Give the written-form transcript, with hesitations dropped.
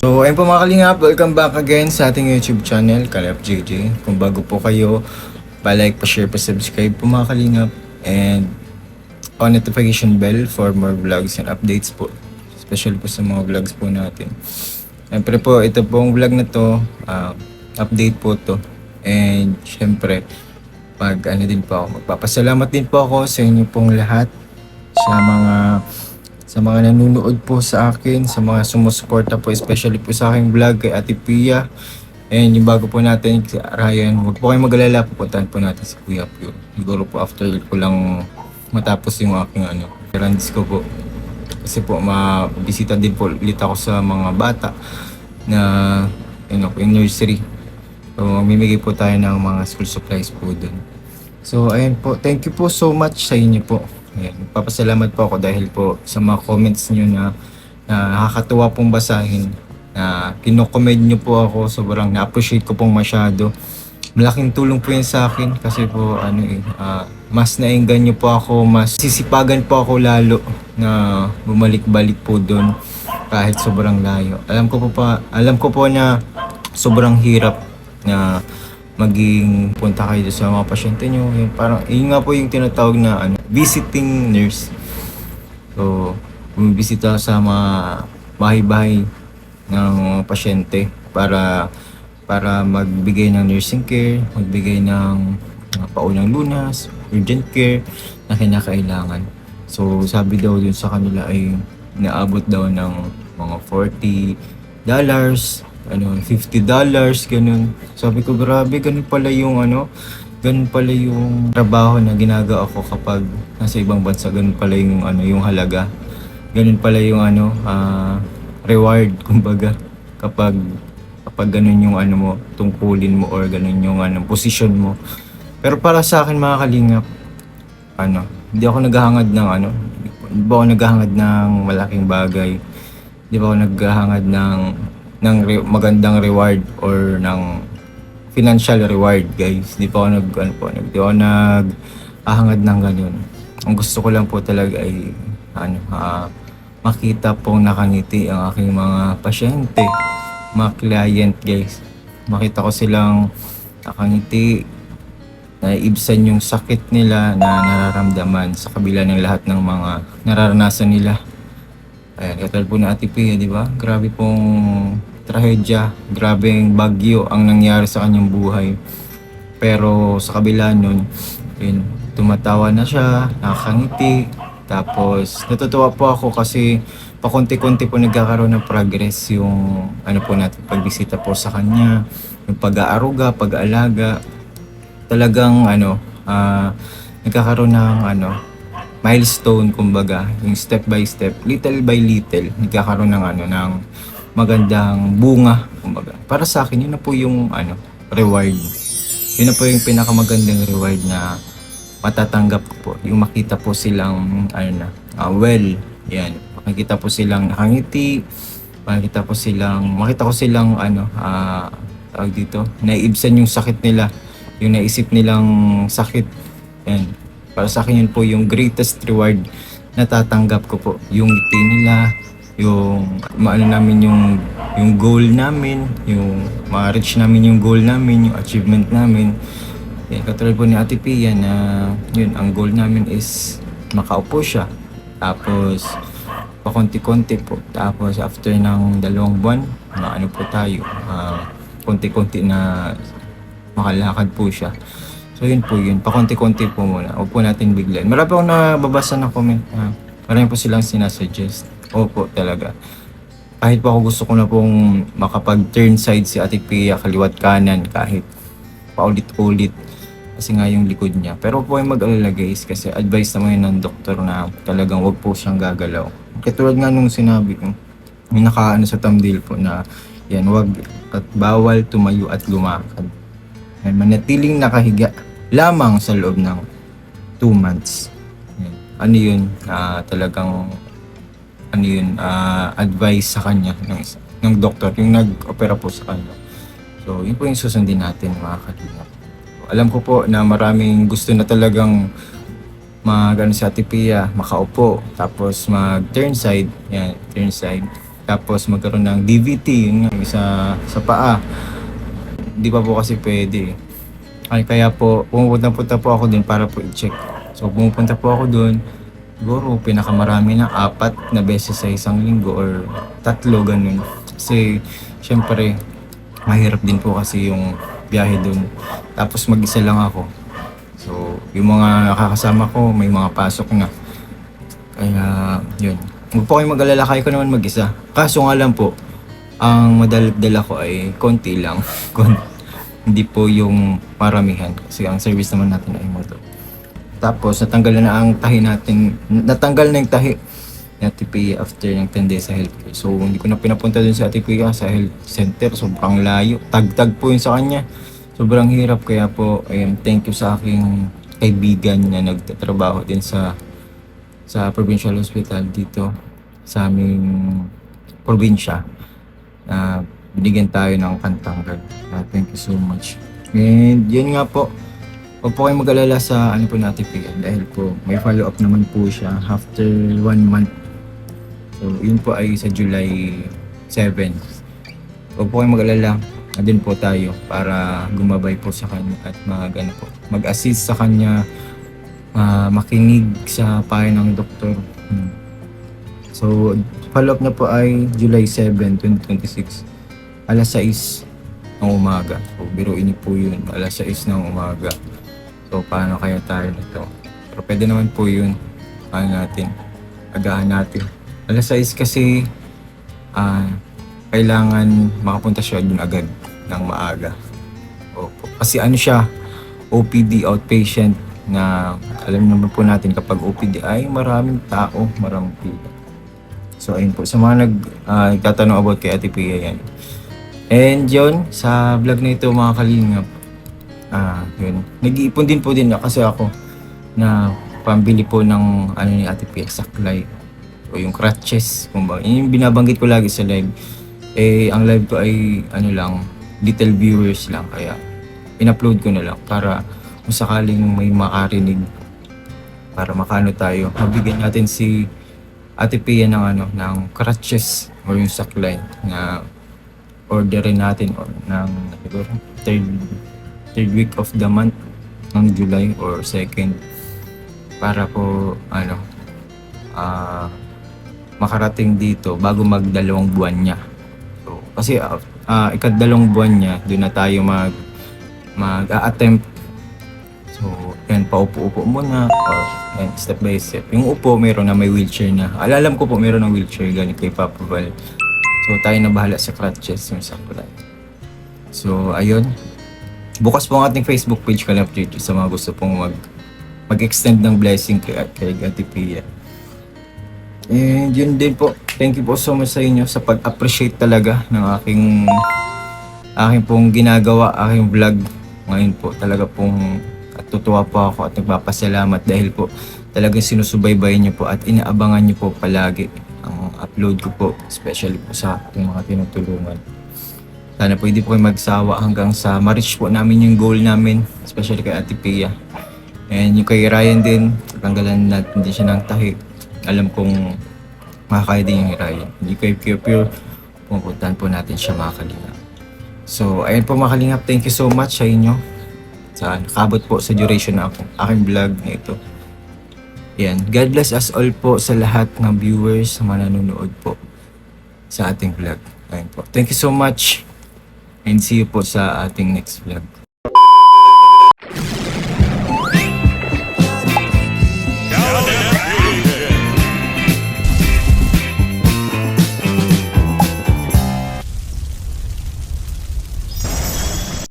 So, ayun po mga kalingap, welcome back again sa ating YouTube channel, Kalingap JJ. Kung bago po kayo, pa-like, pa-share, pa-subscribe po mga kalingap. And on notification bell for more vlogs and updates po. Especially po sa mga vlogs po natin. Siyempre po, ito pong vlog na to, update po to. And siyempre, magpapasalamat din po ako sa inyo pong lahat, sa mga nanonood po sa akin, sa mga sumusuporta po, especially po sa aking vlog kay Ate Pia. And yung bago po natin, si Ryan, huwag po kayong mag-alala, pupuntahan po natin si Kuya Pio. Siguro po after ko lang matapos yung aking errands ko po. Kasi po, mabisita din po ulit ako sa mga bata na yung nursery. So, mamimigay po tayo ng mga school supplies po dun. So, ayun po. Thank you po so much sa inyo po. Ayan, papasalamat po ako dahil po sa mga comments nyo na nakakatuwa pong basahin. Na kino-comment nyo po ako, sobrang na-appreciate ko pong masyado. Malaking tulong po yun sa akin kasi po mas nainggan nyo po ako, mas sisipagan po ako lalo na bumalik-balik po doon kahit sobrang layo. Alam ko po na sobrang hirap na maging punta kayo sa mga pasyente nyo. Yun nga po yung tinatawag na visiting nurse. So, bumibisita sa mga bahay-bahay ng mga pasyente para magbigay ng nursing care, magbigay ng paunang lunas, urgent care na kinakailangan. So, sabi daw dun sa kanila ay naabot daw ng mga $40, $50, ganun. Sabi ko, grabe, ganun pala yung trabaho na ginagawa ko kapag nasa ibang bansa. Ganun pala yung yung halaga. Ganun pala yung reward, kumbaga, kapag ganun yung mo, tungkulin mo or ganun yung posisyon mo. Pero para sa akin mga kalingap, hindi ako naghahangad ng hindi ba ako naghahangad ng malaking bagay. Hindi ba ako naghahangad ng magandang reward or ng financial reward, guys. Hindi pa ako hindi ako naghahangad ng ganun. Ang gusto ko lang po talaga ay makita pong nakangiti ang aking mga pasyente, mga client, guys. Makita ko silang nakangiti, naiibsan yung sakit nila na nararamdaman sa kabila ng lahat ng mga nararanasan nila. Ayan, katulad po na Ate Pia, di ba? Grabe pong trahedya, grabeng bagyo ang nangyari sa kanyang buhay. Pero sa kabila nun, tumatawa na siya, nakakangiti. Tapos natutuwa po ako kasi pakunti-kunti po nagkakaroon ng progress yung po natin pagbisita po sa kanya, yung pag-aaruga, pag-aalaga. Talagang nagkakaroon ng milestone, kumbaga, yung step by step, little by little, nagkakaroon ng magandang bunga, kumbaga. Para sa akin, yun na po yung reward. Yun na po yung pinakamagandang reward na matatanggap ko po. Yung makita po silang well, yan. Makikita po silang nakangiti, makita ko silang tawag dito, naiibsan yung sakit nila, yung naisip nilang sakit. Yan. Para sa akin yun po yung greatest reward na tatanggap ko po. Yung ngiti nila, yung namin yung goal namin, yung ma-reach namin yung goal namin, yung achievement namin. Yan, katulad po ni Ate Pia na yun, ang goal namin is makaupo siya. Tapos pakonti-konti po. Tapos after ng 2 buwan, po tayo, konti-konti na makalakad po siya. So yun po yun, pakonti-konti po muna. Huwag po natin biglayin. Marami akong nababasa ng comment. Marami po silang sinasuggest. Opo, talaga. Kahit po ako gusto ko na pong makapag-turn side si Ate Pia, kaliwat kanan, kahit paulit-ulit. Kasi nga yung likod niya. Pero po ay mag-alala, guys, kasi advice naman yun ng doktor na talagang wag po siyang gagalaw. Katulad nga nung sinabi ko, may sa thumbnail po na yan, wag at bawal tumayo at lumakad. Manatiling nakahiga lamang sa loob ng 2 months. Yun, talagang advice sa kanya ng doktor, yung nag-opera po sa kanya. So, yun po yung susundin natin, mga kalingap. Alam ko po na maraming gusto na talagang sa Ate Pia, makaupo, tapos mag-turn side. Yan, turn side. Tapos magkaroon ng DVT, yun nga, sa paa. Di pa po kasi pwede. Ay, kaya po, pumupunta po ako dun para po i-check. So, pumupunta po ako dun. Siguro, pinakamarami na 4 na beses sa isang linggo or 3, ganun. Kasi, syempre, mahirap din po kasi yung biyahe dun. Tapos, mag-isa lang ako. So, yung mga nakakasama ko, may mga pasok na. Kaya, yun. Huwag po kayong mag-alala, kaya ko naman mag-isa. Kaso nga lang po, ang madala ko ay konti lang. Hindi po yung paramihan. Kasi ang service naman natin ay motor. Tapos, natanggal na ang tahi natin. Natanggal na yung tahi ni Ate Pia after ng 10 days sa healthcare. So, hindi ko na pinapunta dun sa Ate Pia sa health center. Sobrang layo. Tagtag po yun sa kanya. Sobrang hirap. Kaya po, thank you sa aking kaibigan na nagtatrabaho din sa provincial hospital dito sa aming probinsya. Binigyan tayo ng Pantanggal. Thank you so much. And yun nga po, huwag po kayong mag-alala sa ano po natin Pia dahil po may follow-up naman po siya after 1 month. So yun po ay sa July 7. Huwag po kayong mag-alala, andun po tayo para gumabay po sa kanya at mag-assist sa kanya, makinig sa payo ng doktor. So follow-up na po ay July 7, 2026. Alas 6 ng umaga. So, biruin niyo po yun. Alas 6 ng umaga. So, paano kaya tayo nito? Pero pwede naman po yun. Paano natin? Agahan natin. Alas 6 kasi kailangan makapunta siya dun agad ng maaga. Opo. Kasi ano siya, OPD, outpatient, na alam naman po natin kapag OPD ay maraming tao, maraming pila. So, ayun po. Sa mga nagtatanong about kay Ate Pia yan. And yun, sa vlog na ito mga kalingap, yun. Nag-iipon din po kasi ako na pambili po ng ano ni Ate Pia, saklay o yung crutches, kumbaga. Yung binabanggit ko lagi sa live. Ang live ko ay ano lang, little viewers lang, kaya in-upload ko na lang para kung sakaling may makarinig para makano tayo, mabigyan natin si Ate Pia ng crutches o yung saklay na orderin natin ng siguro third week of the month ng July or 2nd para po makarating dito bago mag-2 buwan niya. So, kasi ikad-2 buwan niya doon na tayo mag-attempt. So, yan, paupo-upo muna or yan, step by step. Yung upo, meron na may wheelchair na. Alam ko po meron ng wheelchair ganit kay Papa Val. So, tayo na bahala sa crutches yung sakulay. So, ayun. Bukas po ang ating Facebook page Kalingap JJ sa mga gusto pong mag-extend ng blessing kay Ate Pia. And yun din po. Thank you po so much sa inyo sa pag-appreciate talaga ng aking pong ginagawa, aking vlog. Ngayon po talaga pong tutuwa po ako at nagpapasalamat dahil po talagang sinusubaybayan niyo po at inaabangan niyo po palagi ang upload ko po, especially po sa ating mga tinutulungan. Sana po hindi po kayo magsawa hanggang sa ma-reach po namin yung goal namin, especially kay Ate Pia. And yung kay Ryan din, tanggalan natin din siya ng tahi. Alam kong makakaya din yung Ryan. Hindi kayo pure, pupuntahan po natin siya mga kalingap. So, ayun po mga kalingap, thank you so much sa inyo. Sa nakabot po sa duration na aking vlog na ito. Yan. God bless us all po sa lahat ng viewers na nanonood po sa ating vlog. Ayun po. Thank you so much and see you po sa ating next vlog.